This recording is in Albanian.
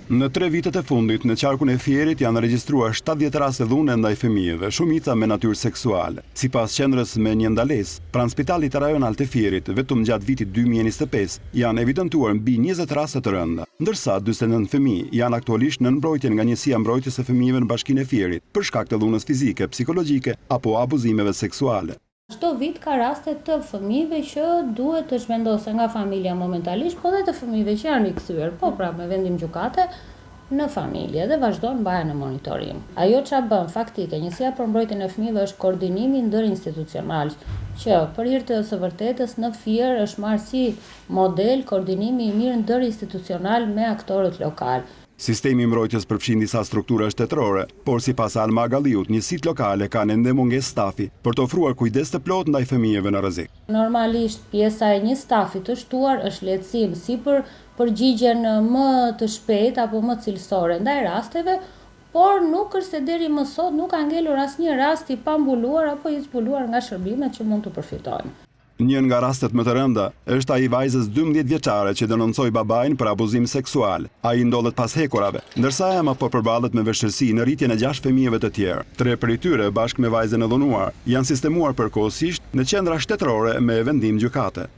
Në 3 vitet e fundit, në qarkun e Fierit janë regjistruar 70 raste dhune ndaj fëmijëve, shumica me natyrë seksuale. Sipas qendrës me një ndalesë, pranë Spitalit Rajonal të Fierit, vetëm gjatë vitit 2025 janë evidentuar mbi 20 raste të rënda, ndërsa 49 fëmijë janë aktualisht në mbrojtje nga Njësia Mbrojtjes së Fëmijëve në Bashkinë e Fierit për shkak të dhunës fizike, psikologjike apo abuzimeve seksuale. Çdo vit ka raste të fëmijëve që duhet të zhvendose nga familja momentalisht, po dhe të fëmijëve që janë rikthyer, po pra me vendim gjykate në familje dhe vazhdon mbahen në monitorim. Ajo çfarë bën faktike Njësia për Mbrojtjen e Fëmijëve është koordinimi ndërinstitucional, që për hir të së vërtetës në Fier është marrë si model koordinimi i mirë ndërinstitucional me aktorët lokal. Sistemi i mbrojtjes përfshin disa struktura shtetërore, por sipas Alma Agalliut, njësitë lokale kanë ende mungesë stafi për të ofruar kujdes të plotë ndaj fëmijëve në rrezik. Normalisht pjesa e një stafi të shtuar është lehtësim si për përgjigjen më të shpejtë apo më cilësore ndaj rasteve, por nuk është se deri më sot nuk ka ngelur asnjë rast i pambuluar apo i zbuluar nga shërbimet që mund të përfitojnë. Një nga rastet më të rënda është ai vajzës 12 vjeçare që denoncoi babain për abuzim seksual. Ai ndodhet pas hekurave, ndërsa ema po përballet me vështirësi në rritjen e 6 fëmijëve të tjerë. 3 prej tyre bashkë me vajzën e dhunuar janë sistemuar përkohësisht në qendra shtetërore me vendim gjykate.